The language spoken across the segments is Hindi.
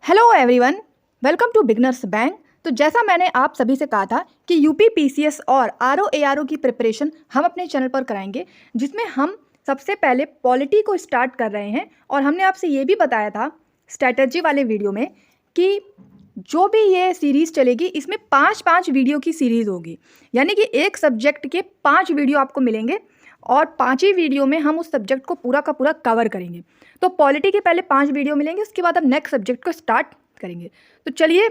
Hello everyone, welcome to beginners bank. तो जैसा मैंने आप सभी से कहा था कि यूपी पीसीएस और आरओ एआरओ की प्रिपरेशन हम अपने चैनल पर कराएंगे, जिसमें हम सबसे पहले पॉलिटी को स्टार्ट कर रहे हैं। और हमने आपसे ये भी बताया था स्ट्रैटेजी वाले वीडियो में कि जो भी ये सीरीज़ चलेगी इसमें 5-5 वीडियो की सीरीज़ होगी, यानी कि एक सब्जेक्ट के 5 वीडियो आपको मिलेंगे और 5 ही वीडियो में हम उस सब्जेक्ट को पूरा का पूरा कवर करेंगे। तो पॉलिटी के पहले 5 वीडियो मिलेंगे, उसके बाद हम नेक्स्ट सब्जेक्ट को स्टार्ट करेंगे। तो चलिए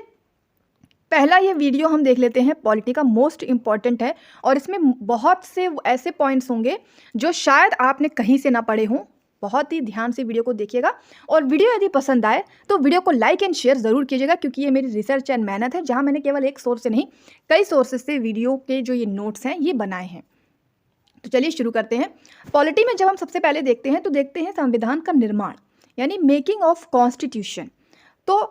पहला ये वीडियो हम देख लेते हैं। पॉलिटी का मोस्ट इम्पॉर्टेंट है और इसमें बहुत से ऐसे पॉइंट्स होंगे जो शायद आपने कहीं से ना पढ़े हों। बहुत ही ध्यान से वीडियो को देखिएगा और वीडियो यदि पसंद आए तो वीडियो को लाइक एंड शेयर ज़रूर कीजिएगा, क्योंकि ये मेरी रिसर्च एंड मेहनत है, जहाँ मैंने केवल एक सोर्स से नहीं कई सोर्सेज से वीडियो के जो ये नोट्स हैं ये बनाए हैं। तो चलिए शुरू करते हैं। पॉलिटी में जब हम सबसे पहले देखते हैं तो देखते हैं संविधान का निर्माण, यानी मेकिंग ऑफ कॉन्स्टिट्यूशन। तो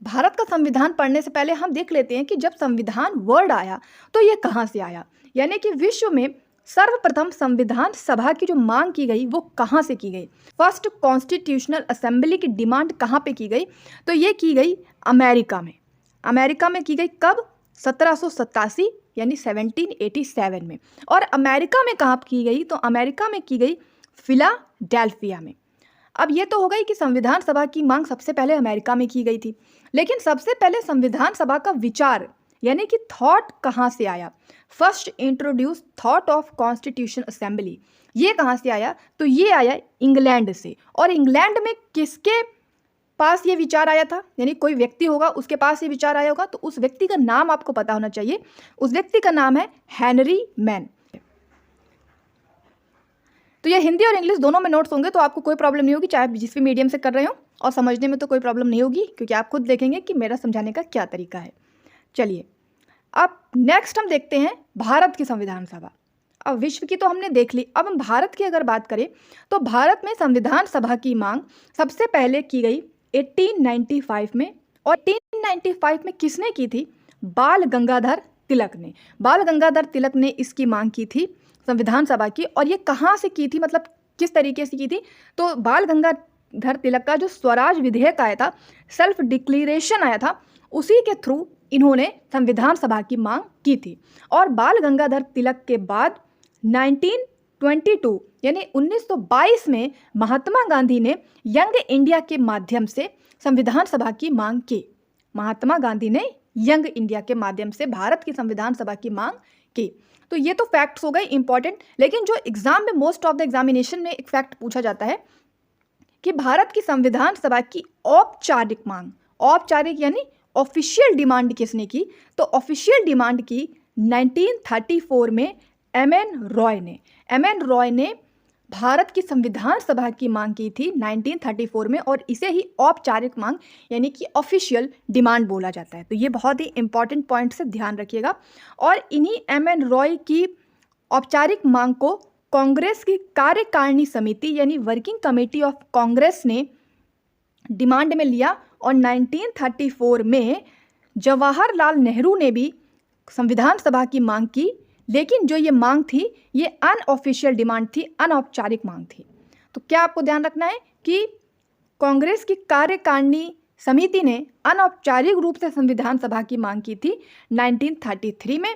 भारत का संविधान पढ़ने से पहले हम देख लेते हैं कि जब संविधान वर्ड आया तो ये कहाँ से आया, यानी कि विश्व में सर्वप्रथम संविधान सभा की जो मांग की गई वो कहाँ से की गई। फर्स्ट कॉन्स्टिट्यूशनल असेंबली की डिमांड कहाँ पे की गई, तो ये की गई अमेरिका में। अमेरिका में की गई कब? 1787 यानी 1787 में। और अमेरिका में कहाँ की गई, तो अमेरिका में की गई फिलाडेल्फिया में। अब ये तो हो गई कि संविधान सभा की मांग सबसे पहले अमेरिका में की गई थी, लेकिन सबसे पहले संविधान सभा का विचार यानी कि थॉट कहाँ से आया? First introduce thought of constitution assembly, ये कहाँ से आया? तो ये आया इंग्लैंड से। और इंग्लैंड में किसके पास ये विचार आया था? यानी कोई व्यक्ति होगा उसके पास ये विचार आया होगा, तो उस व्यक्ति का नाम आपको पता होना चाहिए। उस व्यक्ति का नाम है हेनरी मैन। तो ये हिंदी और इंग्लिश दोनों में नोट्स होंगे, तो आपको कोई प्रॉब्लम नहीं होगी, चाहे जिस भी मीडियम से कर रहे हो, और समझने में तो कोई प्रॉब्लम नहीं होगी, क्योंकि आप खुद देखेंगे कि मेरा समझाने का क्या तरीका है। चलिए अब नेक्स्ट हम देखते हैं भारत की संविधान सभा। अब विश्व की तो हमने देख ली, अब हम भारत की अगर बात करें तो भारत में संविधान सभा की मांग सबसे पहले की गई 1895 में। और 1895 में किसने की थी? बाल गंगाधर तिलक ने। बाल गंगाधर तिलक ने इसकी मांग की थी संविधान सभा की। और ये कहाँ से की थी, मतलब किस तरीके से की थी? तो बाल गंगाधर तिलक का जो स्वराज विधेयक आया था, सेल्फ डिक्लेरेशन आया था, उसी के थ्रू इन्होंने संविधान सभा की मांग की थी। और बाल गंगाधर तिलक के बाद 1922 यानी 1922 में महात्मा गांधी ने यंग इंडिया के माध्यम से संविधान सभा की मांग की। महात्मा गांधी ने यंग इंडिया के माध्यम से भारत की संविधान सभा की मांग की। तो ये तो फैक्ट्स हो गए इंपॉर्टेंट, लेकिन जो एग्जाम में मोस्ट ऑफ द एग्जामिनेशन में एक फैक्ट पूछा जाता है कि भारत की संविधान सभा की औपचारिक मांग, औपचारिक यानी ऑफिशियल डिमांड किसने की? तो ऑफिशियल डिमांड की 1934 में एम.एन. रॉय ने। एम.एन. रॉय ने भारत की संविधान सभा की मांग की थी 1934 में, और इसे ही औपचारिक मांग यानी कि ऑफिशियल डिमांड बोला जाता है। तो ये बहुत ही इंपॉर्टेंट पॉइंट से ध्यान रखिएगा। और इन्हीं एम.एन. रॉय की औपचारिक मांग को कांग्रेस की कार्यकारिणी समिति यानी वर्किंग कमेटी ऑफ कांग्रेस ने डिमांड में लिया। और 1934 में जवाहरलाल नेहरू ने भी संविधान सभा की मांग की, लेकिन जो ये मांग थी ये अनऑफिशियल डिमांड थी, अनौपचारिक मांग थी। तो क्या आपको ध्यान रखना है कि कांग्रेस की कार्यकारिणी समिति ने अनौपचारिक रूप से संविधान सभा की मांग की थी 1933 में,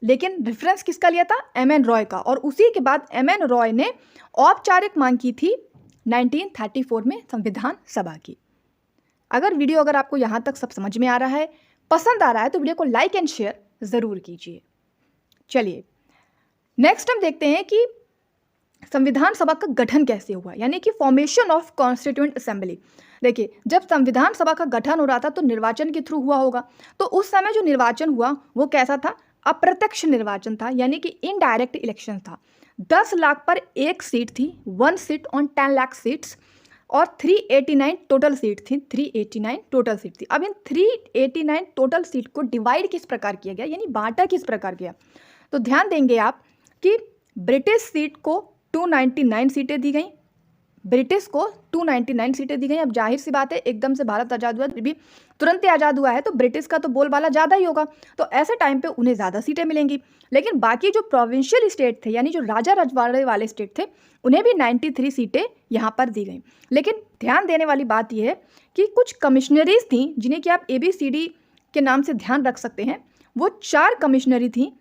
लेकिन रेफरेंस किसका लिया था? एम.एन. रॉय का। और उसी के बाद एम.एन. रॉय ने औपचारिक मांग की थी 1934 में संविधान सभा की। अगर आपको यहाँ तक सब समझ में आ रहा है, पसंद आ रहा है, तो वीडियो को लाइक एंड शेयर ज़रूर कीजिए। चलिए नेक्स्ट हम देखते हैं कि संविधान सभा का गठन कैसे हुआ, यानी कि फॉर्मेशन ऑफ कॉन्स्टिट्यूएंट असेंबली। देखिए, जब संविधान सभा का गठन हो रहा था तो निर्वाचन के थ्रू हुआ होगा। तो उस समय जो निर्वाचन हुआ वो कैसा था? अप्रत्यक्ष निर्वाचन था, यानी कि इनडायरेक्ट इलेक्शन था। 10 लाख पर एक सीट थी, 1 सीट ऑन 10 लाख सीट्स, और 389 टोटल सीट थी, 389 टोटल सीट थी। अब इन 389 टोटल सीट को डिवाइड किस प्रकार किया गया, यानी बांटा किस प्रकार किया? तो ध्यान देंगे आप कि ब्रिटिश सीट को 299 सीटें दी गई, ब्रिटिश को 299 सीटें दी गई। अब जाहिर सी बात है, एकदम से भारत आज़ाद हुआ, भी तुरंत ही आज़ाद हुआ है, तो ब्रिटिश का तो बोलबाला ज़्यादा ही होगा, तो ऐसे टाइम पे उन्हें ज़्यादा सीटें मिलेंगी। लेकिन बाकी जो प्रोविंशियल स्टेट थे, यानी जो राजा रजवाड़े वाले स्टेट थे, उन्हें भी 93 सीटें यहाँ पर दी गई। लेकिन ध्यान देने वाली बात यह है कि कुछ कमिश्नरीज थी, जिन्हें कि आप ABCD के नाम से ध्यान रख सकते हैं, वो 4 कमिश्नरी थी,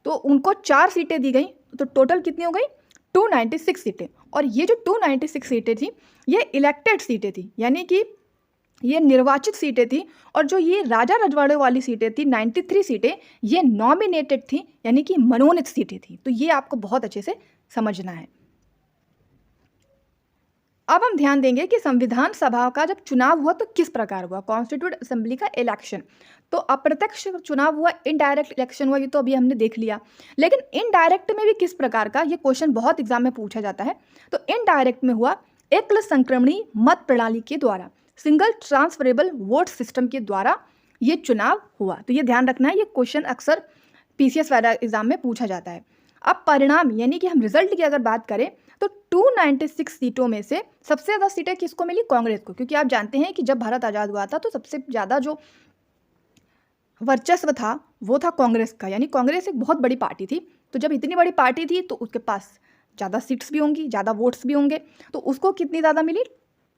तो उनको 4 सीटें दी गई, तो टोटल कितनी हो गई? 296 सीटें। और ये जो 296 सीटें थी, ये इलेक्टेड सीटें थी, यानी कि ये निर्वाचित सीटें थी। और जो ये राजा रजवाड़े वाली सीटें थी, 93 सीटें, ये नॉमिनेटेड थी, यानी कि मनोनीत सीटें थी। तो ये आपको बहुत अच्छे से समझना है। अब हम ध्यान देंगे कि संविधान सभा का जब चुनाव हुआ तो किस प्रकार हुआ, कॉन्स्टिट्यूट असेंबली का इलेक्शन। तो अप्रत्यक्ष चुनाव हुआ, इनडायरेक्ट इलेक्शन हुआ, ये तो अभी हमने देख लिया। लेकिन इनडायरेक्ट में भी किस प्रकार का, ये क्वेश्चन बहुत एग्जाम में पूछा जाता है। तो इनडायरेक्ट में हुआ एकल संक्रमणी मत प्रणाली के द्वारा, सिंगल ट्रांसफरेबल वोट सिस्टम के द्वारा ये चुनाव हुआ। तो ये ध्यान रखना है, ये क्वेश्चन अक्सर PCS वाला एग्जाम में पूछा जाता है। अब परिणाम, यानी कि हम रिजल्ट की अगर बात करें, तो 296 सीटों में से सबसे ज़्यादा सीटें किसको मिली? कांग्रेस को। क्योंकि आप जानते हैं कि जब भारत आज़ाद हुआ था तो सबसे ज़्यादा जो वर्चस्व था वो था कांग्रेस का, यानी कांग्रेस एक बहुत बड़ी पार्टी थी। तो जब इतनी बड़ी पार्टी थी तो उसके पास ज़्यादा सीट्स भी होंगी, ज़्यादा वोट्स भी होंगे, तो उसको कितनी ज़्यादा मिली?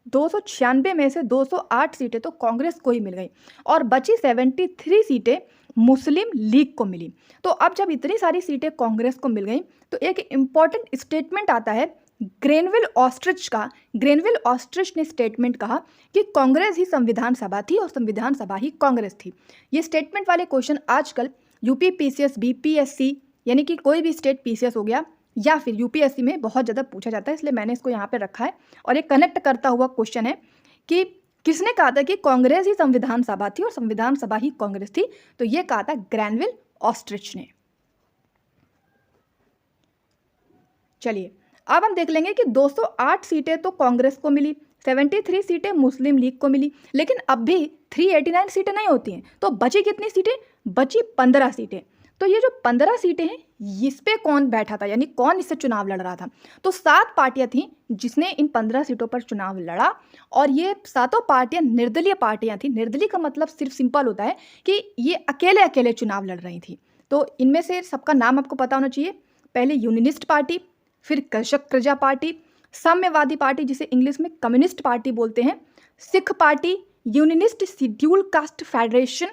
296 में से 208 सीटें तो कांग्रेस को ही मिल गई, और बची 73 सीटें मुस्लिम लीग को मिली। तो अब जब इतनी सारी सीटें कांग्रेस को मिल गई, तो एक इम्पॉर्टेंट स्टेटमेंट आता है ग्रेनविल ऑस्ट्रिच का। ग्रेनविल ऑस्ट्रिच ने स्टेटमेंट कहा कि कांग्रेस ही संविधान सभा थी और संविधान सभा ही कांग्रेस थी। ये स्टेटमेंट वाले क्वेश्चन आजकल UP PCS, BPSC, यानी कि कोई भी स्टेट PCS हो गया, या फिर UPSC में बहुत ज़्यादा पूछा जाता है, इसलिए मैंने इसको यहाँ पे रखा है। और एक कनेक्ट करता हुआ क्वेश्चन है कि किसने कहा था कि कांग्रेस ही संविधान सभा थी और संविधान सभा ही कांग्रेस थी? तो ये कहा था ग्रेनविल ऑस्ट्रिच ने। चलिए अब हम देख लेंगे कि 208 सीटें तो कांग्रेस को मिली, 73 सीटें मुस्लिम लीग को मिली, लेकिन अब भी 389 सीटें नहीं होती हैं, तो बची कितनी सीटें? बची 15 सीटें। तो ये जो 15 सीटें हैं, इस पे कौन बैठा था, यानी कौन इससे चुनाव लड़ रहा था? तो 7 पार्टियां थीं जिसने इन 15 सीटों पर चुनाव लड़ा, और ये सातों पार्टियां निर्दलीय पार्टियां थीं। निर्दलीय का मतलब सिर्फ सिंपल होता है कि ये अकेले अकेले चुनाव लड़ रही थी। तो इनमें से सबका नाम आपको पता होना चाहिए। पहले यूनिनिस्ट पार्टी, फिर कृषक प्रजा पार्टी, साम्यवादी पार्टी जिसे इंग्लिश में कम्युनिस्ट पार्टी बोलते हैं, Sikh party, unionist schedule caste federation,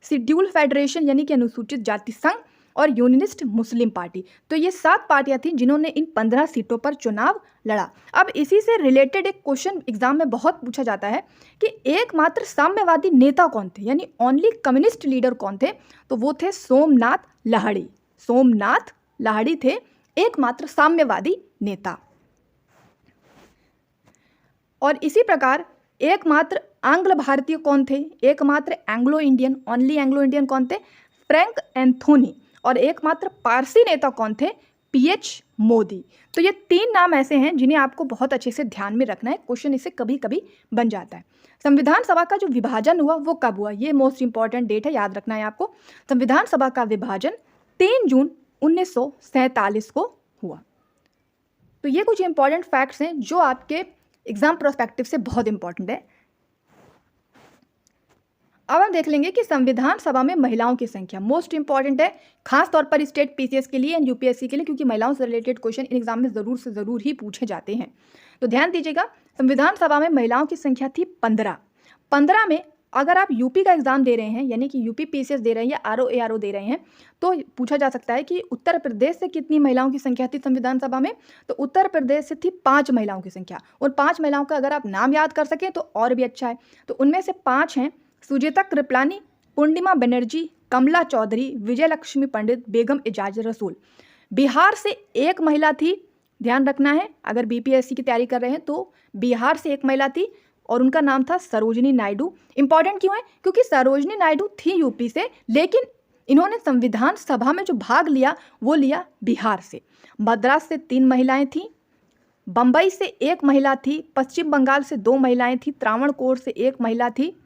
schedule federation यानी कि अनुसूचित जाति संघ, और यूनिनिस्ट मुस्लिम पार्टी। तो ये 7 पार्टियां थीं जिन्होंने इन 15 सीटों पर चुनाव लड़ा। अब इसी से रिलेटेड एक क्वेश्चन एग्जाम में बहुत पूछा जाता है कि एकमात्र साम्यवादी नेता कौन थे, यानी ओनली कम्युनिस्ट लीडर कौन थे? तो वो थे सोमनाथ लाहिड़ी। सोमनाथ लाहिड़ी थे एकमात्र साम्यवादी नेता। और इसी प्रकार एकमात्र आंग्ल भारतीय कौन थे? एकमात्र Anglo Indian, only Anglo Indian कौन थे? Frank Anthony. और एकमात्र पारसी नेता कौन थे? PH मोदी। तो ये 3 नाम ऐसे हैं जिन्हें आपको बहुत अच्छे से ध्यान में रखना है, क्वेश्चन इससे कभी कभी बन जाता है। संविधान सभा का जो विभाजन हुआ वो कब हुआ? ये मोस्ट इंपॉर्टेंट डेट है, याद रखना है आपको। संविधान सभा का विभाजन 3 जून 1947 को हुआ। तो ये कुछ इंपॉर्टेंट फैक्ट्स हैं जो आपके एग्जाम प्रोस्पेक्टिव से बहुत इंपॉर्टेंट है। अब हम देख लेंगे कि संविधान सभा में महिलाओं की संख्या मोस्ट इंपॉर्टेंट है, खास तौर पर स्टेट PCS के लिए एंड UPSC के लिए, क्योंकि महिलाओं से रिलेटेड क्वेश्चन इन एग्जाम में ज़रूर से ज़रूर ही पूछे जाते हैं। तो ध्यान दीजिएगा, संविधान सभा में महिलाओं की संख्या थी 15। 15 में अगर आप UP का एग्जाम दे रहे हैं, यानी कि UP PCS दे रहे हैं या RO ARO दे रहे हैं, तो पूछा जा सकता है कि उत्तर प्रदेश से कितनी महिलाओं की संख्या थी संविधान सभा में? तो उत्तर प्रदेश से थी 5 महिलाओं की संख्या। और 5 महिलाओं का अगर आप नाम याद कर सकें तो और भी अच्छा है। तो उनमें से 5 हैं सुजेता कृपलानी, पूर्णिमा बनर्जी, कमला चौधरी, विजयलक्ष्मी पंडित, बेगम एजाज रसूल। बिहार से एक महिला थी, ध्यान रखना है, अगर BPSC की तैयारी कर रहे हैं तो बिहार से एक महिला थी और उनका नाम था सरोजनी नायडू। इंपॉर्टेंट क्यों है? क्योंकि सरोजनी नायडू थी UP से, लेकिन इन्होंने संविधान सभा में जो भाग लिया वो लिया बिहार से। मद्रास से 3 महिलाएं थीं, बम्बई से 1 महिला थी, पश्चिम बंगाल से 2 महिलाएं थी, त्रावणकोर से 1 महिला थी,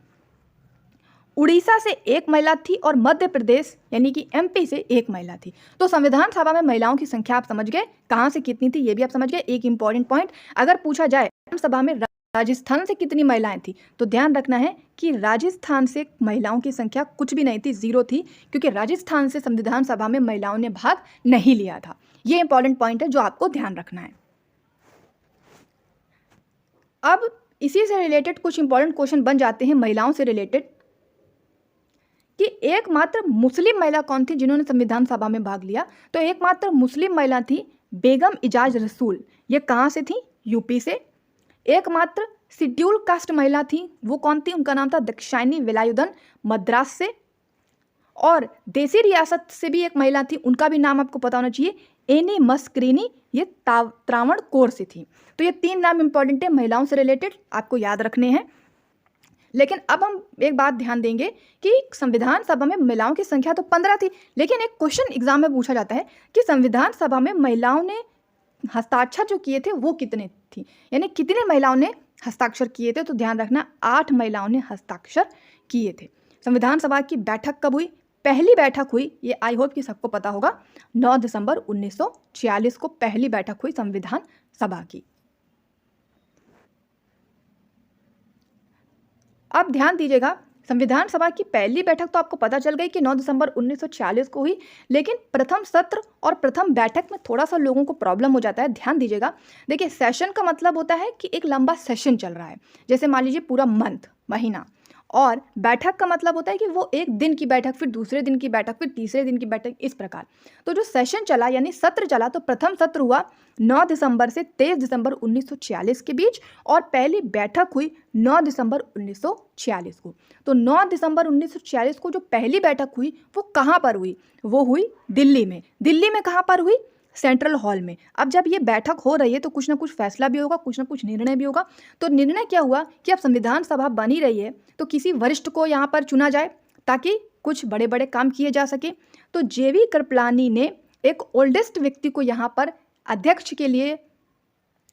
उड़ीसा से एक महिला थी और मध्य प्रदेश यानी कि एमपी से एक महिला थी। तो संविधान सभा में महिलाओं की संख्या आप समझ गए, कहाँ से कितनी थी ये भी आप समझ गए। एक इंपॉर्टेंट पॉइंट, अगर पूछा जाए सभा में राजस्थान से कितनी महिलाएं थी, तो ध्यान रखना है कि राजस्थान से महिलाओं की संख्या कुछ भी नहीं थी, 0 थी, क्योंकि राजस्थान से संविधान सभा में महिलाओं ने भाग नहीं लिया था। ये इंपॉर्टेंट पॉइंट है जो आपको ध्यान रखना है। अब इसी से रिलेटेड कुछ इंपॉर्टेंट क्वेश्चन बन जाते हैं महिलाओं से रिलेटेड, कि एकमात्र मुस्लिम महिला कौन थी जिन्होंने संविधान सभा में भाग लिया। तो एकमात्र मुस्लिम महिला थी बेगम इजाज रसूल। ये कहाँ से थी? यूपी से। एकमात्र शेड्यूल कास्ट महिला थी, वो कौन थी? उनका नाम था दाक्षायणी वेलायुधन, मद्रास से। और देसी रियासत से भी एक महिला थी, उनका भी नाम आपको पता होना चाहिए, एनी मस्करीनी, ये त्रावणकोर से थी। तो ये 3 नाम इंपॉर्टेंट है महिलाओं से रिलेटेड, आपको याद रखने हैं। लेकिन अब हम एक बात ध्यान देंगे कि संविधान सभा में महिलाओं की संख्या तो 15 थी, लेकिन एक क्वेश्चन एग्जाम में पूछा जाता है कि संविधान सभा में महिलाओं ने हस्ताक्षर जो किए थे वो कितने थी, यानी कितने महिलाओं ने हस्ताक्षर किए थे। तो ध्यान रखना 8 महिलाओं ने हस्ताक्षर किए थे। संविधान सभा की बैठक कब हुई? पहली बैठक हुई, ये आई होप कि सबको पता होगा, 9 दिसंबर 1946 को पहली बैठक हुई संविधान सभा की। अब ध्यान दीजिएगा, संविधान सभा की पहली बैठक तो आपको पता चल गई कि 9 दिसंबर 1946 को हुई, लेकिन प्रथम सत्र और प्रथम बैठक में थोड़ा सा लोगों को प्रॉब्लम हो जाता है। ध्यान दीजिएगा, देखिए सेशन का मतलब होता है कि एक लंबा सेशन चल रहा है, जैसे मान लीजिए पूरा मंथ, महीना। और बैठक का मतलब होता है कि वो एक दिन की बैठक, फिर दूसरे दिन की बैठक, फिर तीसरे दिन की बैठक, इस प्रकार। तो जो सेशन चला यानी सत्र चला, तो प्रथम सत्र हुआ 9 दिसंबर से 23 दिसंबर 1946 के बीच, और पहली बैठक हुई 9 दिसंबर 1946 को। तो 9 दिसंबर 1946 को जो पहली बैठक हुई वो कहाँ पर हुई? वो हुई दिल्ली में। दिल्ली में कहाँ पर हुई? सेंट्रल हॉल में। अब जब ये बैठक हो रही है तो कुछ ना कुछ फैसला भी होगा, कुछ ना कुछ निर्णय भी होगा। तो निर्णय क्या हुआ कि अब संविधान सभा बनी रही है तो किसी वरिष्ठ को यहाँ पर चुना जाए ताकि कुछ बड़े बड़े काम किए जा सके। तो जेवी कृपलानी ने एक ओल्डेस्ट व्यक्ति को यहाँ पर अध्यक्ष के लिए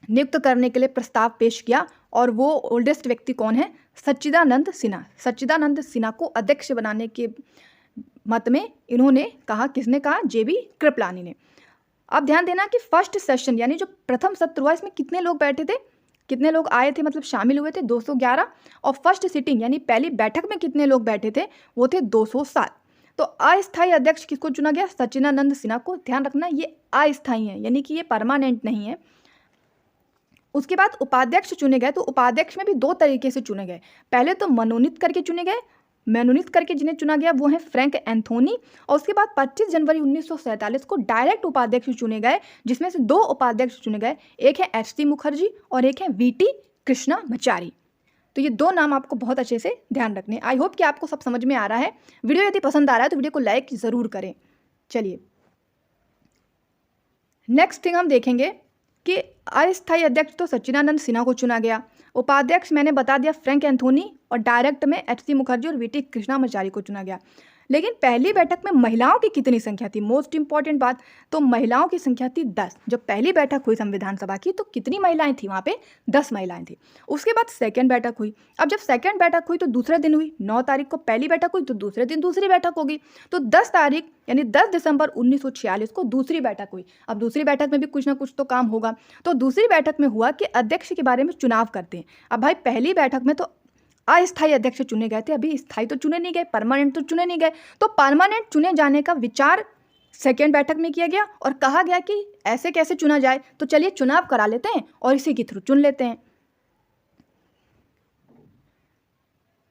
नियुक्त करने के लिए प्रस्ताव पेश किया, और वो ओल्डेस्ट व्यक्ति कौन है? सच्चिदानंद सिन्हा। सच्चिदानंद सिन्हा को अध्यक्ष बनाने के मत में इन्होंने कहा, किसने कहा? जेवी कृपलानी ने। अब ध्यान देना कि फर्स्ट सेशन यानी जो प्रथम सत्र हुआ इसमें कितने लोग बैठे थे, कितने लोग आए थे, मतलब शामिल हुए थे? 211। और फर्स्ट सिटिंग यानी पहली बैठक में कितने लोग बैठे थे? वो थे 207। तो अस्थायी अध्यक्ष किसको चुना गया? सच्चिदानंद सिन्हा को। ध्यान रखना ये अस्थायी है, यानी कि ये परमानेंट नहीं है। उसके बाद उपाध्यक्ष चुने गए, तो उपाध्यक्ष में भी 2 तरीके से चुने गए। पहले तो मनोनीत करके चुने गए, मनोनीत करके जिन्हें चुना गया वो है फ्रैंक एंथोनी। और उसके बाद 25 जनवरी 1947 को डायरेक्ट उपाध्यक्ष चुने गए, जिसमें से 2 उपाध्यक्ष चुने गए, एक है एच.सी. मुखर्जी और एक है वी.टी. कृष्णामाचारी। तो ये 2 नाम आपको बहुत अच्छे से ध्यान रखने। आई होप कि आपको सब समझ में आ रहा है। वीडियो यदि पसंद आ रहा है तो वीडियो को लाइक ज़रूर करें। चलिए नेक्स्ट थिंग हम देखेंगे कि अस्थायी अध्यक्ष तो सच्चिदानंद सिन्हा को चुना गया, उपाध्यक्ष मैंने बता दिया फ्रैंक एंथोनी, और डायरेक्ट में एच.सी. मुखर्जी और वी.टी. कृष्णामाचारी को चुना गया। लेकिन पहली बैठक में महिलाओं की कितनी संख्या थी? मोस्ट इंपॉर्टेंट बात, तो महिलाओं की संख्या थी 10। जब पहली बैठक हुई संविधान सभा की तो कितनी महिलाएं थी? वहाँ पे 10 महिलाएं थी। उसके बाद सेकंड बैठक हुई। अब जब सेकंड बैठक हुई तो दूसरे दिन हुई, 9 तारीख को पहली बैठक हुई तो दूसरे दिन दूसरी बैठक होगी। तो 10 तारीख यानी 10 दिसंबर 1946 को दूसरी बैठक हुई। अब दूसरी बैठक में भी कुछ ना कुछ तो काम होगा। तो दूसरी बैठक में हुआ कि अध्यक्ष के बारे में चुनाव करते हैं। अब भाई पहली बैठक में तो अस्थायी अध्यक्ष चुने गए थे, अभी स्थायी तो चुने नहीं गए, परमानेंट तो चुने नहीं गए। तो परमानेंट चुने जाने का विचार सेकेंड बैठक में किया गया और कहा गया कि ऐसे कैसे चुना जाए, तो चलिए चुनाव करा लेते हैं और इसी के थ्रू चुन लेते हैं।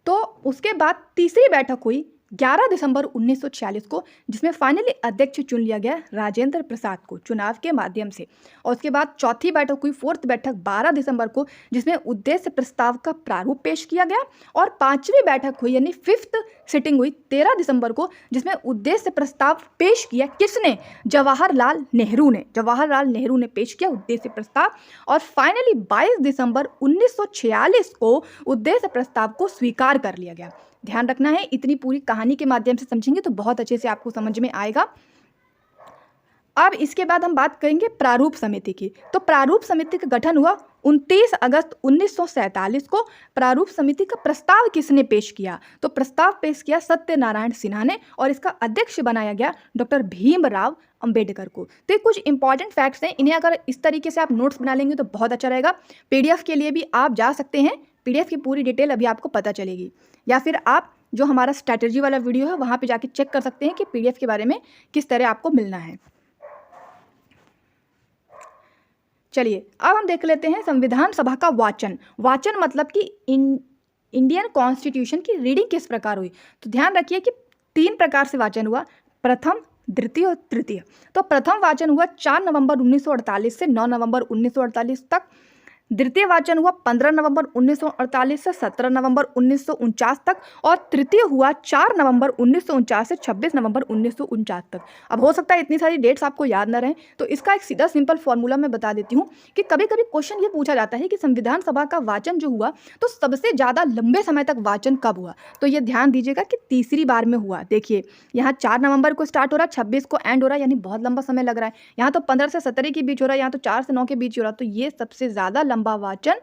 तो उसके बाद तीसरी बैठक हुई 11 दिसंबर 1946 को, जिसमें फाइनली अध्यक्ष चुन लिया गया राजेंद्र प्रसाद को चुनाव के माध्यम से। और उसके बाद चौथी बैठक हुई, फोर्थ बैठक 12 दिसंबर को, जिसमें उद्देश्य प्रस्ताव का प्रारूप पेश किया गया। और पांचवी बैठक हुई यानी फिफ्थ सिटिंग हुई 13 दिसंबर को, जिसमें उद्देश्य प्रस्ताव पेश किया किसने? जवाहरलाल नेहरू ने। जवाहरलाल नेहरू ने पेश किया उद्देश्य प्रस्ताव। और फाइनली 22 दिसंबर 1946 को उद्देश्य प्रस्ताव को स्वीकार कर लिया गया। ध्यान रखना है, इतनी पूरी कहानी के माध्यम से समझेंगे तो बहुत अच्छे से आपको समझ में आएगा। अब इसके बाद हम बात करेंगे प्रारूप समिति की। तो प्रारूप समिति का गठन हुआ 29 अगस्त 1947 को प्रारूप समिति का प्रस्ताव किसने पेश किया? तो प्रस्ताव पेश किया सत्यनारायण सिन्हा ने और इसका अध्यक्ष बनाया गया डॉक्टर भीमराव अंबेडकर को। तो ये कुछ इंपॉर्टेंट फैक्ट्स हैं, इन्हें अगर इस तरीके से आप नोट्स बना लेंगे तो बहुत अच्छा रहेगा। पीडीएफ के लिए भी आप जा सकते हैं, पीडीएफ की पूरी डिटेल अभी आपको पता चलेगी, या फिर आप जो हमारा स्ट्रैटेजी वाला वीडियो है वहाँ पे जाके चेक कर सकते हैं कि पीडीएफ के बारे में किस तरह आपको मिलना है। चलिए अब हम देख लेते हैं संविधान सभा का वाचन। वाचन मतलब कि इंडियन कॉन्स्टिट्यूशन की रीडिंग किस प्रकार हुई। तो ध्यान रखिए कि 3 प्रकार से वाचन हुआ, प्रथम, द्वितीय और तृतीय। तो प्रथम वाचन हुआ 4 नवंबर 1948 से 9 नवंबर 1948 तक। द्वितीय वाचन हुआ 15 नवंबर 1948 से 17 नवंबर 1949 तक और तृतीय हुआ 4 नवंबर 1949 से 26 नवंबर 1949 तक। अब हो सकता है इतनी सारी डेट्स आपको याद न रहें, तो इसका एक सीधा सिंपल फॉर्मूला मैं बता देती हूँ कि कभी कभी क्वेश्चन ये पूछा जाता है कि संविधान सभा का वाचन जो हुआ तो सबसे ज़्यादा लंबे समय तक वाचन कब हुआ। तो ये ध्यान दीजिएगा कि तीसरी बार में हुआ। देखिए यहाँ 4 नवंबर को स्टार्ट हो रहा है, 26 को एंड हो रहा है, यानी बहुत लंबा समय लग रहा है। यहाँ तो 15 से 17 के बीच हो रहा है, यहाँ तो 4 से 9 के बीच हो रहा है। तो ये सबसे ज़्यादा लंबा वाचन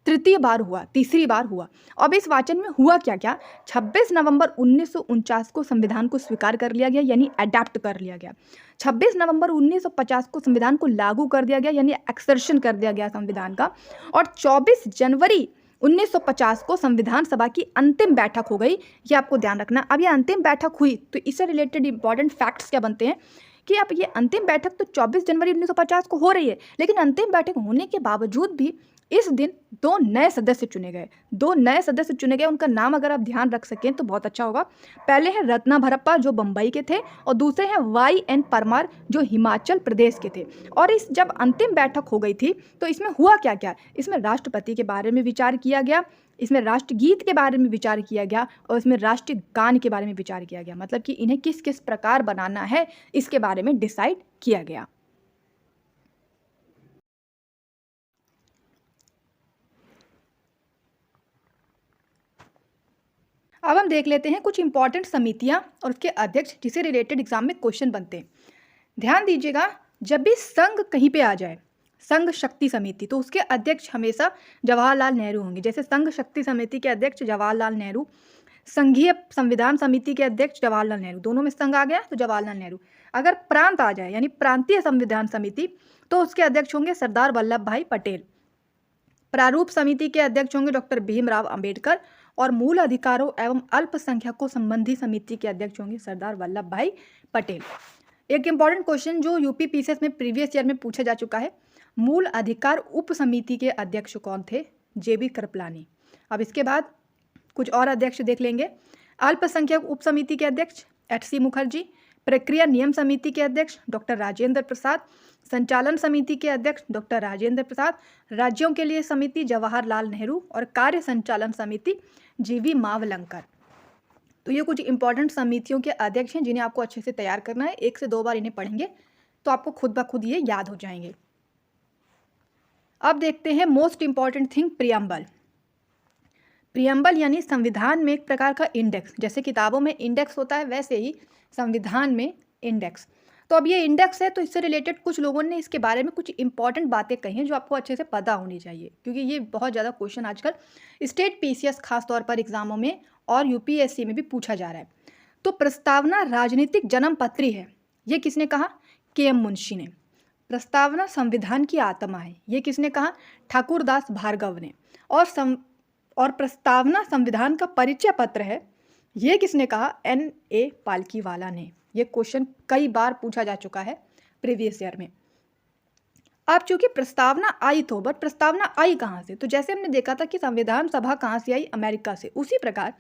तृतीय बार हुआ, तीसरी बार हुआ। अब इस वाचन में हुआ क्या क्या? 26 नवंबर 1949 को संविधान को स्वीकार कर लिया गया, यानी अडैप्ट कर लिया गया। 26 नवंबर 1950 को संविधान को लागू कर दिया गया, यानी एक्सर्शन कर दिया गया संविधान का। और 24 जनवरी 1950 को संविधान सभा की अंतिम बैठक हो गई। ये आपको ध्यान रखना। अब ये अंतिम बैठक हुई तो इससे रिलेटेड इंपॉर्टेंट फैक्ट्स क्या बनते हैं कि अब ये अंतिम बैठक तो 24 जनवरी 1950 को हो रही है, लेकिन अंतिम बैठक होने के बावजूद भी इस दिन 2 नए सदस्य चुने गए। 2 नए सदस्य चुने गए, उनका नाम अगर आप ध्यान रख सकें तो बहुत अच्छा होगा। पहले हैं रत्ना भरप्पा जो बम्बई के थे और दूसरे हैं YN परमार जो हिमाचल प्रदेश के थे। और इस जब अंतिम बैठक हो गई थी तो इसमें हुआ क्या क्या? इसमें राष्ट्रपति के बारे में विचार किया गया, इसमें राष्ट्रगीत के बारे में विचार किया गया और इसमें राष्ट्रीय गान के बारे में विचार किया गया। मतलब कि इन्हें किस किस प्रकार बनाना है इसके बारे में डिसाइड किया गया। अब हम देख लेते हैं कुछ इंपॉर्टेंट समितियां और उसके अध्यक्ष जिसे रिलेटेड एग्जाम में क्वेश्चन बनते हैं। ध्यान दीजिएगा, जब भी संघ कहीं पे आ जाए, संघ शक्ति समिति, तो उसके अध्यक्ष हमेशा जवाहरलाल नेहरू होंगे। जैसे संघ शक्ति समिति के अध्यक्ष जवाहरलाल नेहरू, संघीय संविधान समिति के अध्यक्ष जवाहरलाल नेहरू, दोनों में संघ आ गया तो जवाहरलाल नेहरू। अगर प्रांत आ जाए यानी प्रांतीय संविधान समिति तो उसके अध्यक्ष होंगे सरदार वल्लभ भाई पटेल। प्रारूप समिति के अध्यक्ष होंगे डॉक्टर भीमराव अंबेडकर और मूल अधिकारों एवं अल्पसंख्यकों संबंधी समिति के अध्यक्ष होंगे सरदार वल्लभ भाई पटेल। एक इंपॉर्टेंट क्वेश्चन जो यूपी पीसीएस में प्रीवियस ईयर में पूछा जा चुका है, मूल अधिकार उप समिति के अध्यक्ष कौन थे? JB कृपलानी। अब इसके बाद कुछ और अध्यक्ष देख लेंगे। अल्पसंख्यक उप समिति के अध्यक्ष HC मुखर्जी, प्रक्रिया नियम समिति के अध्यक्ष डॉक्टर राजेंद्र प्रसाद, संचालन समिति के अध्यक्ष डॉक्टर राजेंद्र प्रसाद, राज्यों के लिए समिति जवाहरलाल नेहरू और कार्य संचालन समिति GV मावलंकर। तो ये कुछ इंपॉर्टेंट समितियों के अध्यक्ष हैं जिन्हें आपको अच्छे से तैयार करना है। 1 से 2 बार इन्हें पढ़ेंगे तो आपको खुद ब खुद ये याद हो जाएंगे। अब देखते हैं most important thing, preamble. Preamble यानी संविधान में एक प्रकार का इंडेक्स। जैसे किताबों में इंडेक्स होता है वैसे ही संविधान में इंडेक्स। तो अब ये इंडेक्स है तो इससे रिलेटेड कुछ लोगों ने इसके बारे में कुछ इंपॉर्टेंट बातें कही हैं जो आपको अच्छे से पता होनी चाहिए, क्योंकि ये बहुत ज़्यादा क्वेश्चन आजकल स्टेट PCS खास तौर पर एग्जामों में और UPSC में भी पूछा जा रहा है। तो प्रस्तावना राजनीतिक जन्मपत्री है, ये किसने कहा? KM मुंशी ने। प्रस्तावना संविधान की आत्मा है, ये किसने कहा? ठाकुरदास भार्गव ने। और प्रस्तावना संविधान का परिचय पत्र है, ये किसने कहा? NA पालकीवाला ने। ये क्वेश्चन कई बार पूछा जा चुका है प्रीवियस ईयर में। अब चूंकि प्रस्तावना आई तो बट प्रस्तावना आई कहाँ से? तो जैसे हमने देखा था कि संविधान सभा कहाँ से आई? अमेरिका से। उसी प्रकार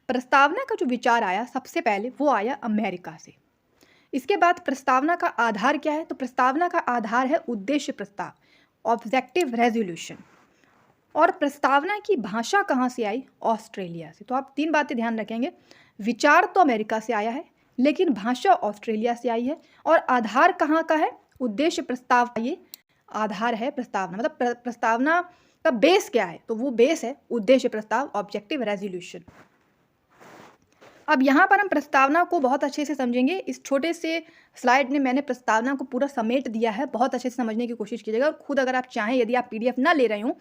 प्रस्तावना का जो विचार आया सबसे पहले वो आया अमेरिका से। इसके बाद प्रस्तावना का आधार क्या है? तो प्रस्तावना का आधार है उद्देश्य प्रस्ताव, ऑब्जेक्टिव रेजोल्यूशन। और प्रस्तावना की भाषा कहाँ से आई? ऑस्ट्रेलिया से। तो आप 3 बातें ध्यान रखेंगे, विचार तो अमेरिका से आया है लेकिन भाषा ऑस्ट्रेलिया से आई है। और आधार कहाँ का है? उद्देश्य प्रस्ताव का ये आधार है प्रस्तावना। मतलब प्रस्तावना का बेस क्या है? तो वो बेस है उद्देश्य प्रस्ताव, ऑब्जेक्टिव रेजोल्यूशन। अब यहाँ पर हम प्रस्तावना को बहुत अच्छे से समझेंगे। इस छोटे से स्लाइड में मैंने प्रस्तावना को पूरा समेट दिया है, बहुत अच्छे से समझने की कोशिश कीजिएगा। और खुद अगर आप चाहें, यदि आप पीडीएफ ना ले रहे हों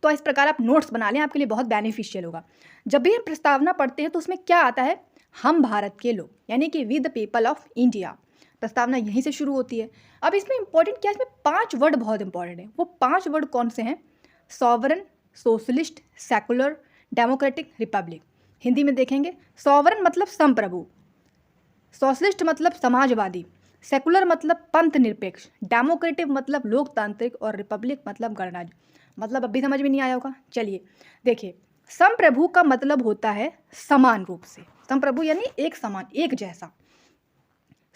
तो इस प्रकार आप नोट्स बना लें, आपके लिए बहुत बेनिफिशियल होगा। जब भी हम प्रस्तावना पढ़ते हैं तो उसमें क्या आता है, हम भारत के लोग, यानी कि we the people of India. प्रस्तावना यहीं से शुरू होती है। अब इसमें इंपॉर्टेंट क्या है, इसमें 5 वर्ड बहुत इंपॉर्टेंट है। वो 5 वर्ड कौन से हैं, sovereign, socialist, secular, democratic, Republic. Hindi में देखेंगे, सॉवरन मतलब संप्रभु, सोशलिस्ट मतलब समाजवादी, सेकुलर मतलब पंथ निरपेक्ष, डेमोक्रेटिक मतलब लोकतांत्रिक, और रिपब्लिक मतलब गणराज्य। मतलब अभी समझ में नहीं आया होगा। चलिए देखिए, संप्रभु का मतलब होता है समान रूप से, संप्रभु यानी एक समान, एक जैसा।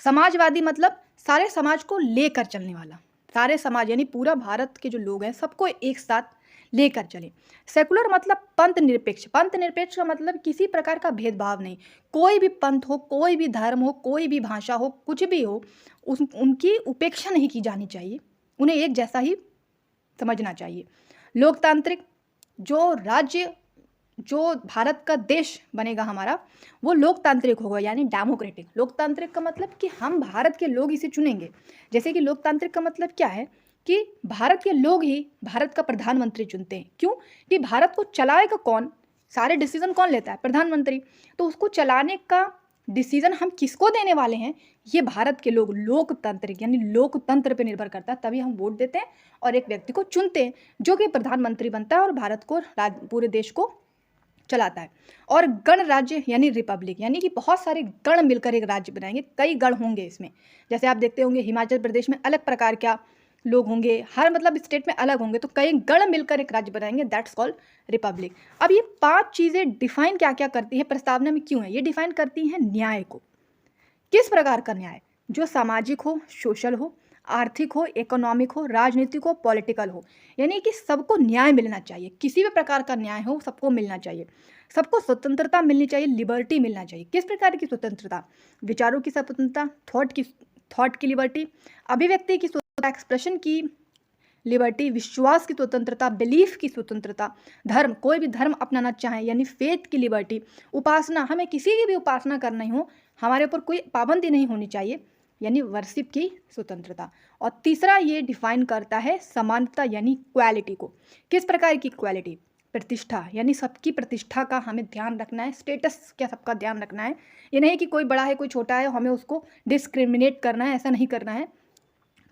समाजवादी मतलब सारे समाज को लेकर चलने वाला, सारे समाज यानी पूरा भारत के जो लोग हैं सबको एक साथ लेकर चले। सेकुलर मतलब पंथ निरपेक्ष, पंथ निरपेक्ष का मतलब किसी प्रकार का भेदभाव नहीं, कोई भी पंथ हो, कोई भी धर्म हो, कोई भी भाषा हो, कुछ भी हो, उनकी उपेक्षा नहीं की जानी चाहिए, उन्हें एक जैसा ही समझना चाहिए। लोकतांत्रिक, जो राज्य, जो भारत का देश बनेगा हमारा, वो लोकतांत्रिक होगा, यानी डेमोक्रेटिक। लोकतांत्रिक का मतलब कि हम भारत के लोग इसे चुनेंगे। जैसे कि लोकतांत्रिक का मतलब क्या है कि भारत के लोग ही भारत का प्रधानमंत्री चुनते हैं। क्यों? कि भारत को चलाएगा कौन, सारे डिसीजन कौन लेता है, प्रधानमंत्री। तो उसको चलाने का डिसीजन हम किसको देने वाले हैं, ये भारत के लोग, लोकतांत्रिक यानी लोकतंत्र पे निर्भर करता है। तभी हम वोट देते हैं और एक व्यक्ति को चुनते हैं जो कि प्रधानमंत्री बनता है और भारत को, पूरे देश को चलाता है। और गणराज्य यानी रिपब्लिक, यानी कि बहुत सारे गण मिलकर एक राज्य बनाएंगे, कई गण होंगे इसमें। जैसे आप देखते होंगे हिमाचल प्रदेश में अलग प्रकार का लोग होंगे, हर मतलब स्टेट में अलग होंगे, तो कई गण मिलकर एक राज्य बनाएंगे, दैट्स कॉल्ड रिपब्लिक। अब ये 5 चीज़ें डिफाइन क्या क्या करती है प्रस्तावना में, क्यों है ये डिफाइन करती हैं न्याय को। किस प्रकार का न्याय, जो सामाजिक हो, सोशल हो, आर्थिक हो, इकोनॉमिक हो, राजनीतिक हो, पॉलिटिकल हो, यानी कि सबको न्याय मिलना चाहिए, किसी भी प्रकार का न्याय हो सबको मिलना चाहिए। सबको स्वतंत्रता मिलनी चाहिए, लिबर्टी मिलना चाहिए। किस प्रकार की स्वतंत्रता, विचारों की स्वतंत्रता, थॉट की लिबर्टी, अभिव्यक्ति की स्वतंत्रता, एक्सप्रेशन की लिबर्टी, विश्वास की स्वतंत्रता, बिलीफ की स्वतंत्रता, धर्म, कोई भी धर्म अपनाना चाहे यानी फेथ की लिबर्टी, उपासना, हमें किसी की भी उपासना करनी हो, हमारे ऊपर कोई पाबंदी नहीं होनी चाहिए, यानी वर्शिप की स्वतंत्रता। और तीसरा ये डिफाइन करता है समानता यानी क्वालिटी को। किस प्रकार की क्वालिटी, प्रतिष्ठा, यानी सबकी प्रतिष्ठा का हमें ध्यान रखना है, स्टेटस का सबका ध्यान रखना है। ये नहीं कि कोई बड़ा है कोई छोटा है, हमें उसको डिस्क्रिमिनेट करना है, ऐसा नहीं करना है।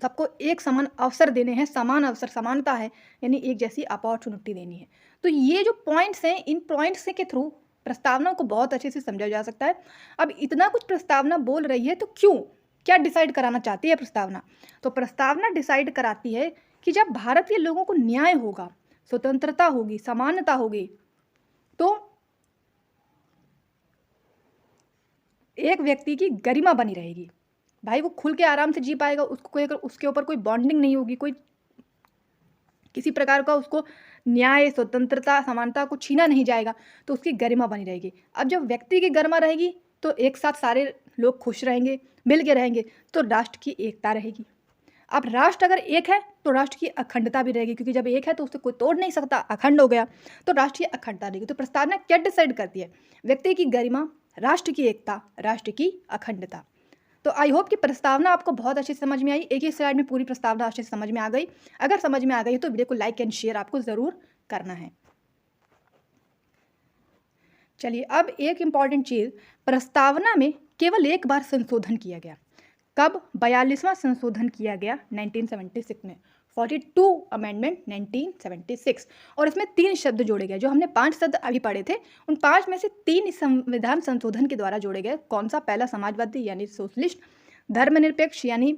सबको एक समान अवसर देने हैं, समान अवसर, समानता है, यानी एक जैसी अपॉर्चुनिटी देनी है। तो ये जो पॉइंट्स हैं, इन पॉइंट्स के थ्रू प्रस्तावना को बहुत अच्छे से समझा जा सकता है। अब इतना कुछ प्रस्तावना बोल रही है तो क्यों, क्या डिसाइड कराना चाहती है प्रस्तावना? तो प्रस्तावना डिसाइड कराती है कि जब भारत के लोगों को न्याय होगा, स्वतंत्रता होगी, समानता होगी, तो एक व्यक्ति की गरिमा बनी रहेगी। भाई वो खुल के आराम से जी पाएगा, उसको कोई, अगर उसके ऊपर कोई बॉन्डिंग नहीं होगी, कोई किसी प्रकार का उसको न्याय, स्वतंत्रता, समानता को छीना नहीं जाएगा, तो उसकी गरिमा बनी रहेगी। अब जब व्यक्ति की गरिमा रहेगी तो एक साथ सारे लोग खुश रहेंगे, मिल के रहेंगे, तो राष्ट्र की एकता रहेगी। अब राष्ट्र अगर एक है तो राष्ट्र की अखंडता भी रहेगी, क्योंकि जब एक है तो उसे कोई तोड़ नहीं सकता, अखंड हो गया, तो राष्ट्र की अखंडता रहेगी। तो प्रस्तावना क्या डिसाइड करती है, व्यक्ति की गरिमा, राष्ट्र की एकता, राष्ट्र की अखंडता। तो आई होप कि प्रस्तावना आपको बहुत अच्छे से समझ में आई। एक ही स्लाइड में पूरी प्रस्तावना अच्छे से समझ में आ गई। अगर समझ में आ गई तो वीडियो को लाइक एंड शेयर आपको ज़रूर करना है। चलिए अब एक इम्पॉर्टेंट चीज़, प्रस्तावना में केवल एक बार संशोधन किया गया। कब? 42वां संशोधन किया गया 1976 में, 42 अमेंडमेंट 1976। और इसमें 3 शब्द जोड़े गए, जो हमने 5 शब्द अभी पढ़े थे, उन 5 में से 3 इस संविधान संशोधन के द्वारा जोड़े गए। कौन सा? पहला समाजवादी यानी सोशलिस्ट, धर्मनिरपेक्ष यानी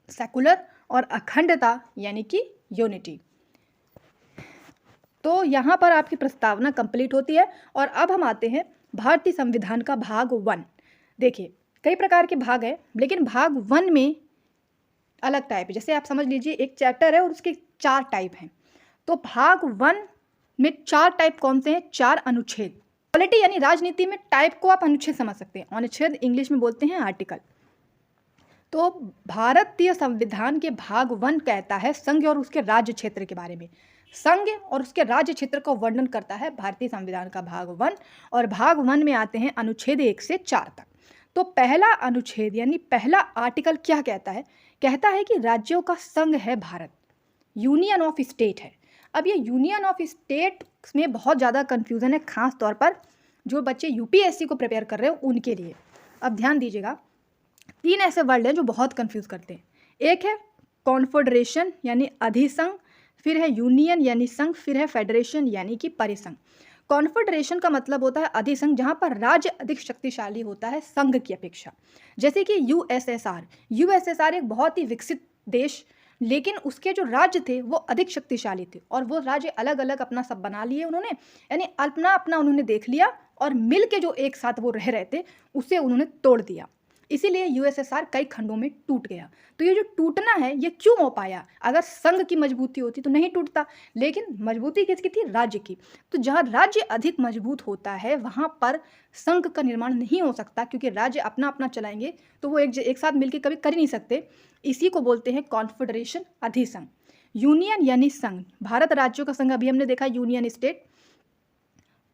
सेकुलर, और अखंडता यानी कि यूनिटी। तो यहाँ पर आपकी प्रस्तावना कंप्लीट होती है। और अब हम आते हैं भारतीय संविधान का भाग 1। देखिए कई प्रकार के भाग हैं, लेकिन भाग 1 में अलग टाइप है। जैसे आप समझ लीजिए एक चैप्टर है और उसके 4 टाइप हैं। तो भाग 1 में 4 टाइप कौन से हैं? 4 अनुच्छेद। पॉलिटी यानी राजनीति में टाइप को आप अनुच्छेद समझ सकते हैं, अनुच्छेद इंग्लिश में बोलते हैं आर्टिकल। तो भारतीय संविधान के भाग 1 कहता है संघ और उसके राज्य क्षेत्र के बारे में। संघ और उसके राज्य क्षेत्र का वर्णन करता है भारतीय संविधान का भाग 1, और भाग 1 में आते हैं अनुच्छेद 1 से 4 तक। तो पहला अनुच्छेद यानी पहला आर्टिकल क्या कहता है? कहता है कि राज्यों का संघ है भारत, यूनियन ऑफ स्टेट है। अब ये यूनियन ऑफ स्टेट में बहुत ज़्यादा कन्फ्यूज़न है, खास तौर पर जो बच्चे यूपीएससी को प्रिपेयर कर रहे हो उनके लिए। अब ध्यान दीजिएगा, 3 ऐसे वर्ड हैं जो बहुत कन्फ्यूज़ करते हैं। एक है कॉन्फेडरेशन यानी अधिसंघ, फिर है यूनियन यानी संघ, फिर है फेडरेशन यानी कि परिसंघ। कॉन्फेडरेशन का मतलब होता है अधिसंघ, जहाँ पर राज्य अधिक शक्तिशाली होता है संघ की अपेक्षा। जैसे कि यूएसएसआर एक बहुत ही विकसित देश, लेकिन उसके जो राज्य थे वो अधिक शक्तिशाली थे, और वो राज्य अलग अलग अपना सब बना लिए उन्होंने, यानी अपना अपना उन्होंने देख लिया, और मिल के जो एक साथ वो रह रहे थे उसे उन्होंने तोड़ दिया। इसीलिए यूएसएसआर कई खंडों में टूट गया। तो ये जो टूटना है ये क्यों हो पाया? अगर संघ की मजबूती होती तो नहीं टूटता, लेकिन मजबूती किसकी थी? राज्य की। तो जहाँ राज्य अधिक मजबूत होता है वहाँ पर संघ का निर्माण नहीं हो सकता, क्योंकि राज्य अपना अपना चलाएंगे तो वो एक साथ मिलकर कभी कर ही नहीं सकते। इसी को बोलते हैं कॉन्फेडरेशन, अधिसंघ। यूनियन यानी संघ, भारत राज्यों का संघ, अभी हमने देखा यूनियन स्टेट।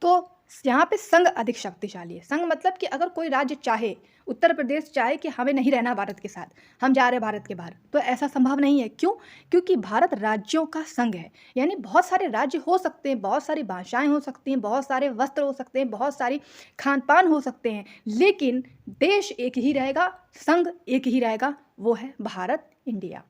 तो यहाँ पे संघ अधिक शक्तिशाली है। संघ मतलब कि अगर कोई राज्य चाहे, उत्तर प्रदेश चाहे कि हमें नहीं रहना भारत के साथ, हम जा रहे हैं भारत के बाहर, तो ऐसा संभव नहीं है। क्यों? क्योंकि भारत राज्यों का संघ है, यानी बहुत सारे राज्य हो सकते हैं, बहुत सारी भाषाएं हो सकती हैं, बहुत सारे वस्त्र हो सकते हैं, बहुत सारी खान पान हो सकते हैं, लेकिन देश एक ही रहेगा, संघ एक ही रहेगा, वो है भारत, इंडिया।